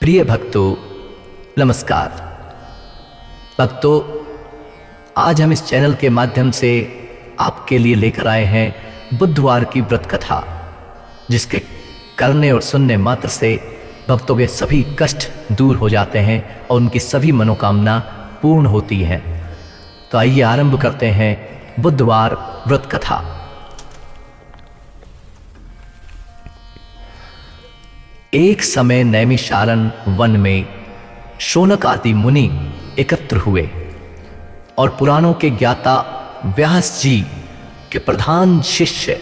प्रिय भक्तों, नमस्कार। भक्तों, आज हम इस चैनल के माध्यम से आपके लिए लेकर आए हैं बुधवार की व्रत कथा, जिसके करने और सुनने मात्र से भक्तों के सभी कष्ट दूर हो जाते हैं और उनकी सभी मनोकामना पूर्ण होती है। तो आइए आरंभ करते हैं बुधवार व्रत कथा। एक समय नैमिषारण्य वन में शौनक आदि मुनि एकत्र हुए और पुराणों के ज्ञाता व्यास जी के प्रधान शिष्य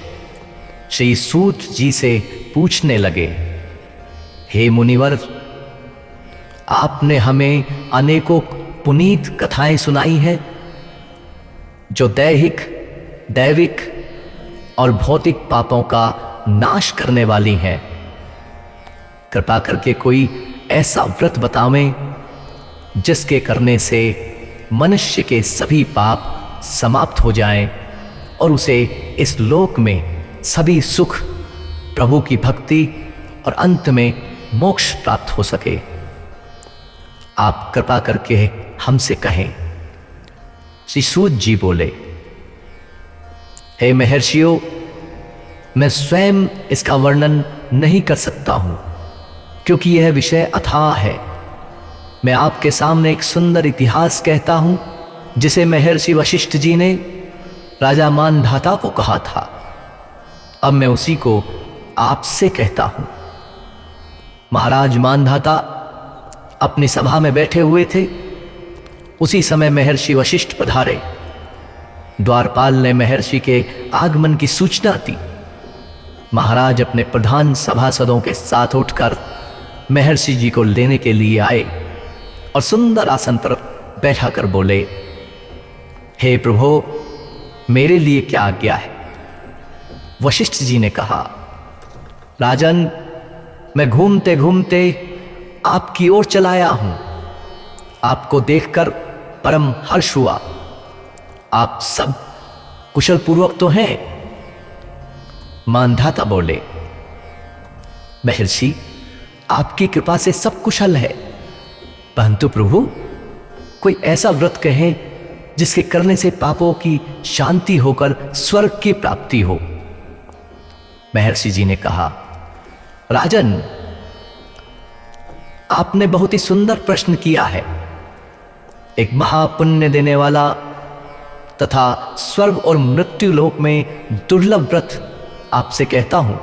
श्री सूत जी से पूछने लगे, हे मुनिवर, आपने हमें अनेकों पुनीत कथाएं सुनाई हैं जो दैविक और भौतिक पापों का नाश करने वाली हैं। कृपा करके कोई ऐसा व्रत बतावें जिसके करने से मनुष्य के सभी पाप समाप्त हो जाएं और उसे इस लोक में सभी सुख, प्रभु की भक्ति और अंत में मोक्ष प्राप्त हो सके। आप कृपा करके हमसे कहें। श्री सूत जी बोले, हे महर्षियों, मैं स्वयं इसका वर्णन नहीं कर सकता हूं क्योंकि यह विषय अथाह है। मैं आपके सामने एक सुंदर इतिहास कहता हूं जिसे महर्षि वशिष्ठ जी ने राजा मानधाता को कहा था। अब मैं उसी को आपसे कहता हूं। महाराज मानधाता अपनी सभा में बैठे हुए थे। उसी समय महर्षि वशिष्ठ पधारे। द्वारपाल ने महर्षि के आगमन की सूचना दी। महाराज अपने प्रधान सभासदों के साथ उठकर महर्षि जी को लेने के लिए आए और सुंदर आसन पर बैठा कर बोले, हे प्रभु, मेरे लिए क्या आज्ञा है? वशिष्ठ जी ने कहा, राजन, मैं घूमते घूमते आपकी ओर चला आया हूं। आपको देखकर परम हर्ष हुआ। आप सब कुशल पूर्वक तो हैं? मानधाता बोले, महर्षि, आपकी कृपा से सब कुशल है, परंतु प्रभु, कोई ऐसा व्रत कहें जिसके करने से पापों की शांति होकर स्वर्ग की प्राप्ति हो। महर्षि जी ने कहा, राजन, आपने बहुत ही सुंदर प्रश्न किया है। एक महापुण्य देने वाला तथा स्वर्ग और मृत्यु लोक में दुर्लभ व्रत आपसे कहता हूं।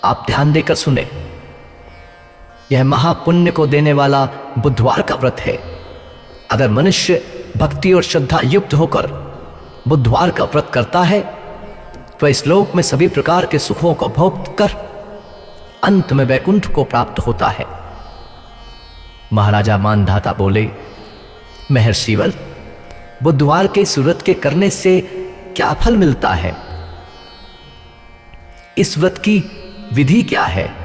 आप ध्यान देकर सुने। यह महापुण्य को देने वाला बुधवार का व्रत है। अगर मनुष्य भक्ति और श्रद्धा युक्त होकर बुधवार का व्रत करता है तो इस लोक में सभी प्रकार के सुखों को भोग कर अंत में वैकुंठ को प्राप्त होता है। महाराजा मानधाता बोले, महर्षिवर, बुधवार के इस व्रत के करने से क्या फल मिलता है? इस व्रत की विधि क्या है?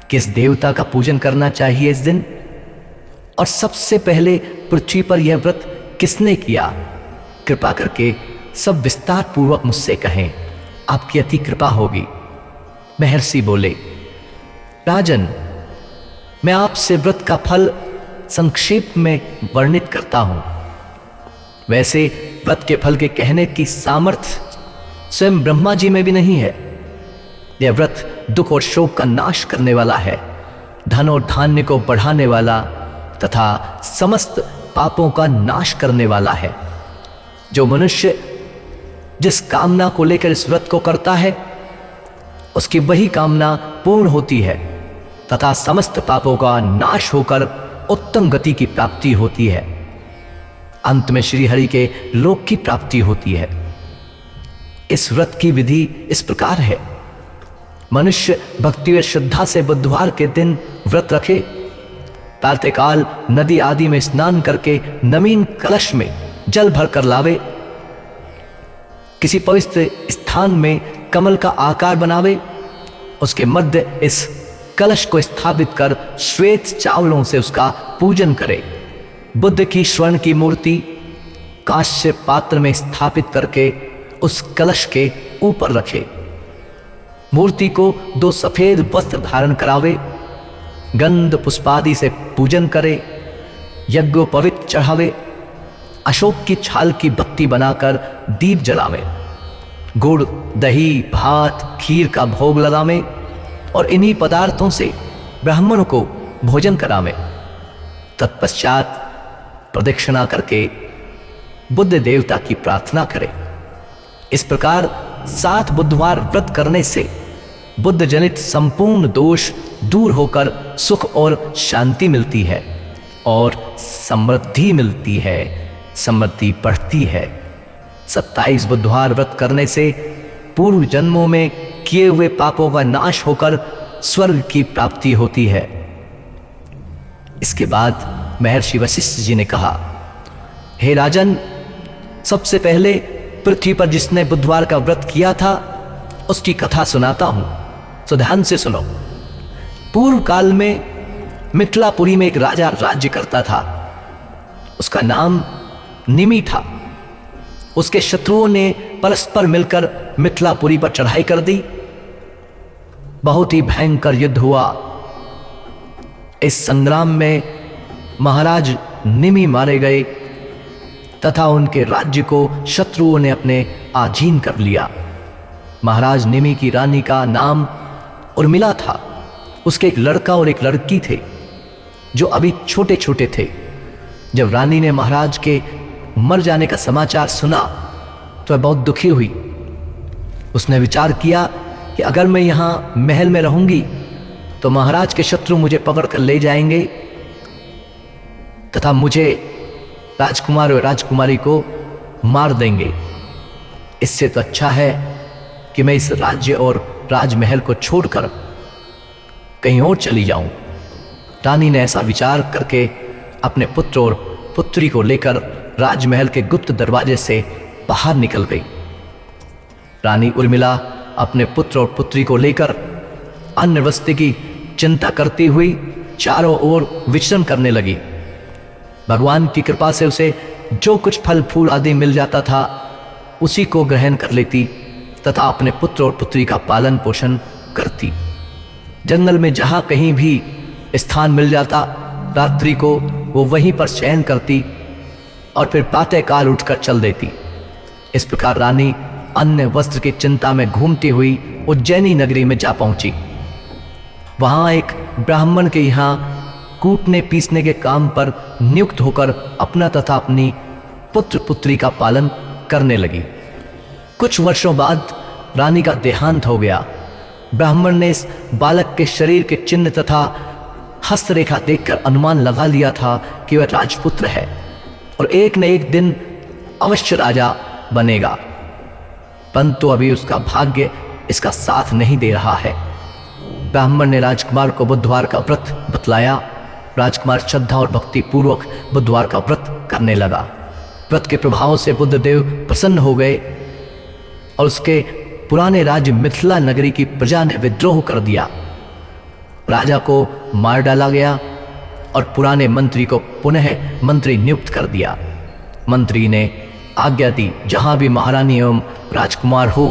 किस देवता का पूजन करना चाहिए इस दिन? और सबसे पहले पृथ्वी पर यह व्रत किसने किया? कृपा करके सब विस्तार पूर्वक मुझसे कहें, आपकी अति कृपा होगी। महर्षि बोले, राजन, मैं आपसे व्रत का फल संक्षेप में वर्णित करता हूं। वैसे व्रत के फल के कहने की सामर्थ्य स्वयं ब्रह्मा जी में भी नहीं है। यह व्रत दुख और शोक का नाश करने वाला है, धन और धान्य को बढ़ाने वाला तथा समस्त पापों का नाश करने वाला है। जो मनुष्य जिस कामना को लेकर इस व्रत को करता है उसकी वही कामना पूर्ण होती है तथा समस्त पापों का नाश होकर उत्तम गति की प्राप्ति होती है। अंत में श्री हरि के लोक की प्राप्ति होती है। इस व्रत की विधि इस प्रकार है। मनुष्य भक्ति और श्रद्धा से बुधवार के दिन व्रत रखे। प्रातःकाल नदी आदि में स्नान करके नवीन कलश में जल भर कर लावे। किसी पवित्र स्थान में कमल का आकार बनावे। उसके मध्य इस कलश को स्थापित कर श्वेत चावलों से उसका पूजन करे। बुद्ध की स्वर्ण की मूर्ति कांस्य पात्र में स्थापित करके उस कलश के ऊपर रखे। मूर्ति को 2 सफेद वस्त्र धारण करावे। गंध पुष्पादि से पूजन करे, यज्ञोपवीत चढ़ावे, अशोक की छाल की बत्ती बनाकर दीप जलावे, गुड़ दही भात खीर का भोग लगावे और इन्हीं पदार्थों से ब्राह्मणों को भोजन करावे। तत्पश्चात प्रदक्षिणा करके बुद्ध देवता की प्रार्थना करे। इस प्रकार 7 बुधवार व्रत करने से बुद्ध जनित संपूर्ण दोष दूर होकर सुख और शांति मिलती है और समृद्धि मिलती है, समृद्धि बढ़ती है। 27 बुधवार व्रत करने से पूर्व जन्मों में किए हुए पापों का नाश होकर स्वर्ग की प्राप्ति होती है। इसके बाद महर्षि वशिष्ठ जी ने कहा, हे राजन, सबसे पहले पृथ्वी पर जिसने बुधवार का व्रत किया था उसकी कथा सुनाता हूं, तो ध्यान से सुनो। पूर्व काल में मिथिलापुरी में एक राजा राज्य करता था। उसका नाम निमि था। उसके शत्रुओं ने परस्पर मिलकर मिथिलापुरी पर चढ़ाई कर दी। बहुत ही भयंकर युद्ध हुआ। इस संग्राम में महाराज निमि मारे गए तथा उनके राज्य को शत्रुओं ने अपने अधीन कर लिया। महाराज निमि की रानी का नाम उर्मिला था। उसके एक लड़का और एक लड़की थे जो अभी छोटे छोटे थे। जब रानी ने महाराज के मर जाने का समाचार सुना तो वह बहुत दुखी हुई। उसने विचार किया कि अगर मैं यहां महल में रहूंगी तो महाराज के शत्रु मुझे पकड़कर ले जाएंगे तथा मुझे राजकुमार और राजकुमारी को मार देंगे। इससे तो अच्छा है कि मैं इस राज्य और राजमहल को छोड़कर कहीं और चली जाऊं। रानी ने ऐसा विचार करके अपने पुत्र और पुत्री को लेकर राजमहल के गुप्त दरवाजे से बाहर निकल गई। रानी उर्मिला अपने पुत्र और पुत्री को लेकर अन्न वस्त्र की चिंता करती हुई चारों ओर विचरण करने लगी। भगवान की कृपा से उसे जो कुछ फल फूल आदि मिल जाता था उसी को ग्रहण कर लेती तथा अपने पुत्र और पुत्री का पालन पोषण करती। जंगल में जहां कहीं भी स्थान मिल जाता रात्रि को वो वहीं पर शयन करती और फिर प्रातः काल उठकर चल देती। इस प्रकार रानी अन्न वस्त्र की चिंता में घूमती हुई उज्जैनी नगरी में जा पहुंची। वहां एक ब्राह्मण के यहाँ कूटने पीसने के काम पर नियुक्त होकर अपना तथा अपनी पुत्र पुत्री का पालन करने लगी। कुछ वर्षों बाद रानी का देहांत हो गया। ब्राह्मण ने इस बालक के शरीर के चिन्ह तथा हस्तरेखा देखकर अनुमान लगा लिया था कि वह राजपुत्र है और एक न एक दिन अवश्य राजा बनेगा, परंतु अभी उसका भाग्य इसका साथ नहीं दे रहा है। ब्राह्मण ने राजकुमार को बुधवार का व्रत बतलाया। राजकुमार श्रद्धा और भक्ति पूर्वक बुधवार का व्रत करने लगा। व्रत के प्रभाव से बुद्धदेव प्रसन्न हो गए और उसके पुराने राज्य मिथिला नगरी की प्रजा ने विद्रोह कर दिया। राजा को मार डाला गया और पुराने मंत्री को पुनः मंत्री नियुक्त कर दिया। मंत्री ने आज्ञा दी जहां भी महारानी एवं राजकुमार हो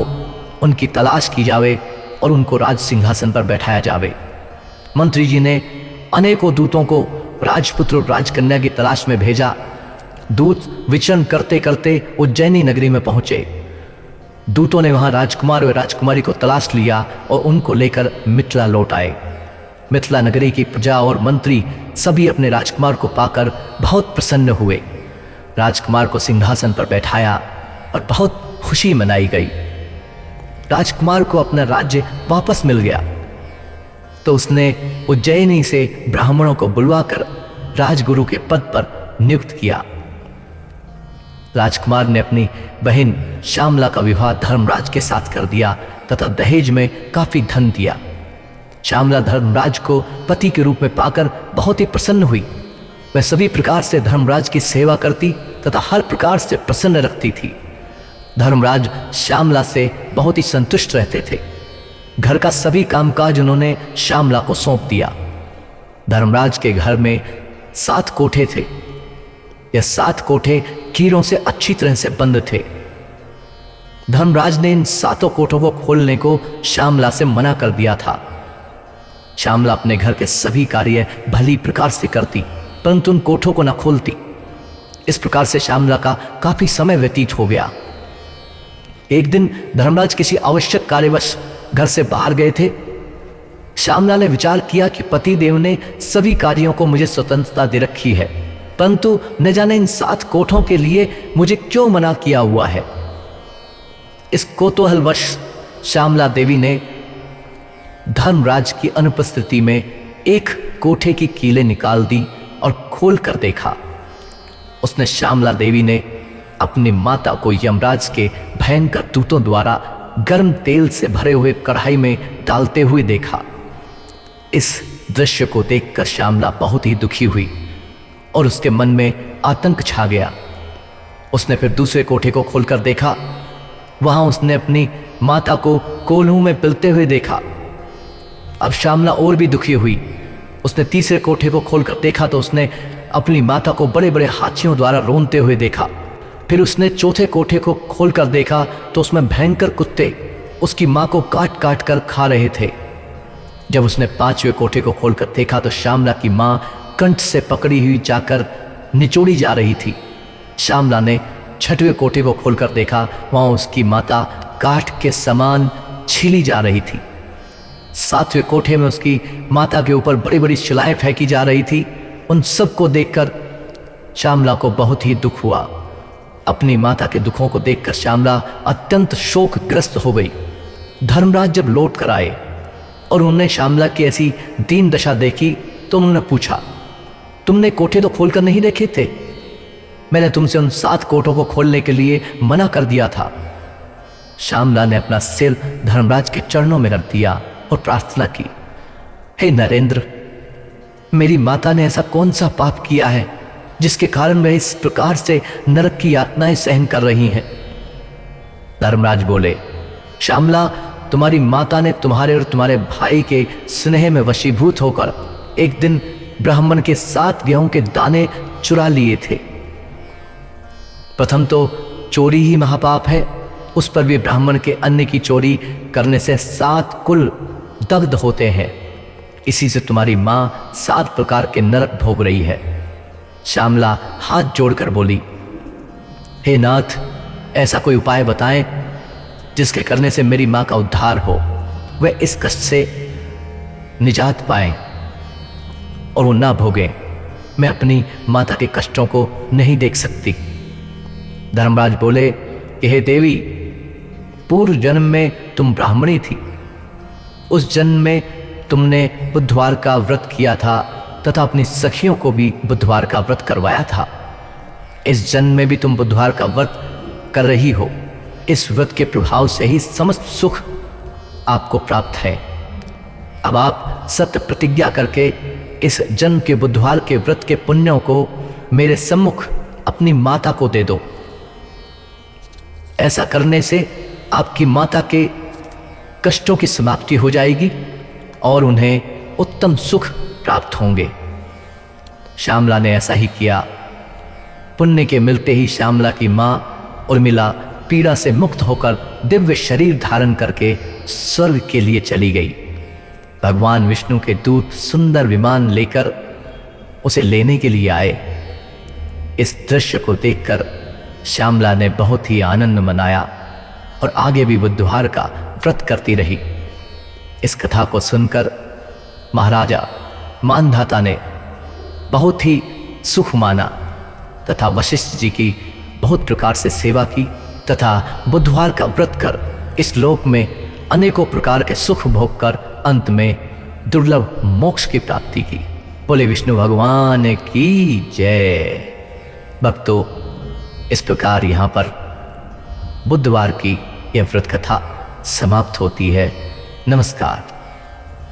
उनकी तलाश की जावे और उनको राज सिंहासन पर बैठाया जावे। मंत्री जी ने अनेकों दूतों को राजपुत्र और राजकन्या की तलाश में भेजा। दूत विचरण करते करते उज्जैनी नगरी में पहुंचे। दूतों ने वहां राजकुमार और राजकुमारी को तलाश लिया और उनको लेकर मिथिला लौट आए। मिथिला नगरी की प्रजा और मंत्री सभी अपने राजकुमार को पाकर बहुत प्रसन्न हुए। राजकुमार को सिंहासन पर बैठाया और बहुत खुशी मनाई गई। राजकुमार को अपना राज्य वापस मिल गया तो उसने उज्जैनी से ब्राह्मणों को बुलवाकर राजगुरु के पद पर नियुक्त किया। राजकुमार ने अपनी बहन श्यामला का विवाह धर्मराज के साथ कर दिया तथा दहेज में काफी धन दिया। श्यामला धर्मराज को पति के रूप में पाकर बहुत ही प्रसन्न हुई। वह सभी प्रकार से धर्मराज की सेवा करती तथा हर प्रकार से प्रसन्न रखती थी। धर्मराज श्यामला से बहुत ही संतुष्ट रहते थे। घर का सभी कामकाज उन्होंने श्यामला को सौंप दिया। धर्मराज के घर में 7 कोठे थे। यह 7 कोठे कीड़ों से अच्छी तरह से बंद थे। धर्मराज ने इन 7 कोठों को खोलने को श्यामला से मना कर दिया था। श्यामला अपने घर के सभी कार्य भली प्रकार से करती, परंतु उन कोठों को न खोलती। इस प्रकार से श्यामला का काफी समय व्यतीत हो गया। एक दिन धर्मराज किसी आवश्यक कार्यवश घर से बाहर गए थे। श्यामला ने विचार किया कि पति देव ने सभी कार्यों को मुझे स्वतंत्रता दे रखी है, परंतु न जाने इन 7 कोठों के लिए मुझे क्यों मना किया हुआ है। इस कौतूहलवश श्यामला देवी ने धर्मराज की अनुपस्थिति में एक कोठे की कीलें निकाल दी और खोल कर देखा। उसने श्यामला देवी ने अपनी माता को यमराज के भयंकर दूतों द्वारा गर्म तेल से भरे हुए कढ़ाई में डालते हुए देखा। इस दृश्य को देखकर श्यामला बहुत ही दुखी हुई और उसके मन में आतंक छा गया। उसने फिर दूसरे कोठे को खोलकर देखा। वहां उसने अपनी माता को कोल्हू में पिलते हुए देखा। अब श्यामला और भी दुखी हुई। उसने तीसरे कोठे को खोलकर देखा तो उसने अपनी माता को बड़े बड़े हाथियों द्वारा रोनते हुए देखा। फिर उसने चौथे कोठे को खोलकर देखा तो उसमें भयंकर कुत्ते उसकी मां को काट काट कर खा रहे थे। जब उसने 5वें कोठे को खोलकर देखा तो श्यामला की मां कंठ से पकड़ी हुई जाकर निचोड़ी जा रही थी। श्यामला ने 6वें कोठे को खोलकर देखा, वहां उसकी माता काठ के समान छीली जा रही थी। 7वें कोठे में उसकी माता के ऊपर बड़ी बड़ी शिलाएं फेंकी जा रही थी। उन सब को देखकर श्यामला को बहुत ही दुख हुआ। अपनी माता के दुखों को देखकर श्यामला अत्यंत शोकग्रस्त हो गई। धर्मराज जब लौट कर आए और उन्होंने श्यामला की ऐसी दीन दशा देखी तो उन्होंने पूछा, तुमने कोठे तो खोलकर नहीं देखे थे? मैंने तुमसे उन 7 कोठों को खोलने के लिए मना कर दिया था। श्यामला ने अपना सिर धर्मराज के चरणों में रख दिया और प्रार्थना की, हे नरेंद्र, मेरी माता ने ऐसा कौन सा पाप किया है जिसके कारण वह इस प्रकार से नरक की यातनाएं सहन कर रही हैं? धर्मराज बोले, श्यामला, तुम्हारी माता ने तुम्हारे और तुम्हारे भाई के स्नेह में वशीभूत होकर एक दिन ब्राह्मण के 7 गेहूं के दाने चुरा लिए थे। प्रथम तो चोरी ही महापाप है, उस पर भी ब्राह्मण के अन्न की चोरी करने से 7 कुल दग्ध होते हैं। इसी से तुम्हारी मां 7 प्रकार के नरक भोग रही है। श्यामला हाथ जोड़कर बोली, हे नाथ, ऐसा कोई उपाय बताएं जिसके करने से मेरी मां का उद्धार हो, वह इस कष्ट से निजात पाए और वो ना भोगें। मैं अपनी माता के कष्टों को नहीं देख सकती। धर्मराज बोले कि हे देवी, पूर्व जन्म में तुम ब्राह्मणी थी। उस जन्म में तुमने बुधवार का व्रत किया था तथा अपनी सखियों को भी बुधवार का व्रत करवाया था। इस जन्म में भी तुम बुधवार का व्रत कर रही हो। इस व्रत के प्रभाव से ही समस्त सुख आपको प्राप्त है। अब आप सत्य प्रतिज्ञा करके इस जन्म के बुधवार के व्रत के पुण्यों को मेरे सम्मुख अपनी माता को दे दो। ऐसा करने से आपकी माता के कष्टों की समाप्ति हो जाएगी और उन्हें उत्तम सुख प्राप्त होंगे। श्यामला ने ऐसा ही किया। पुण्य के मिलते ही श्यामला की मां उर्मिला पीड़ा से मुक्त होकर दिव्य शरीर धारण करके स्वर्ग के लिए चली गई। भगवान विष्णु के दूत सुंदर विमान लेकर उसे लेने के लिए आए। इस दृश्य को देखकर श्यामला ने बहुत ही आनंद मनाया और आगे भी बुधवार का व्रत करती रही। इस कथा को सुनकर महाराजा मानधाता ने बहुत ही सुख माना तथा वशिष्ठ जी की बहुत प्रकार से सेवा की तथा बुधवार का व्रत कर इस लोक में अनेकों प्रकार के सुख भोग कर अंत में दुर्लभ मोक्ष की प्राप्ति की। बोले विष्णु भगवान की जय। भक्तों, इस प्रकार यहाँ पर बुधवार की यह व्रत कथा समाप्त होती है। नमस्कार।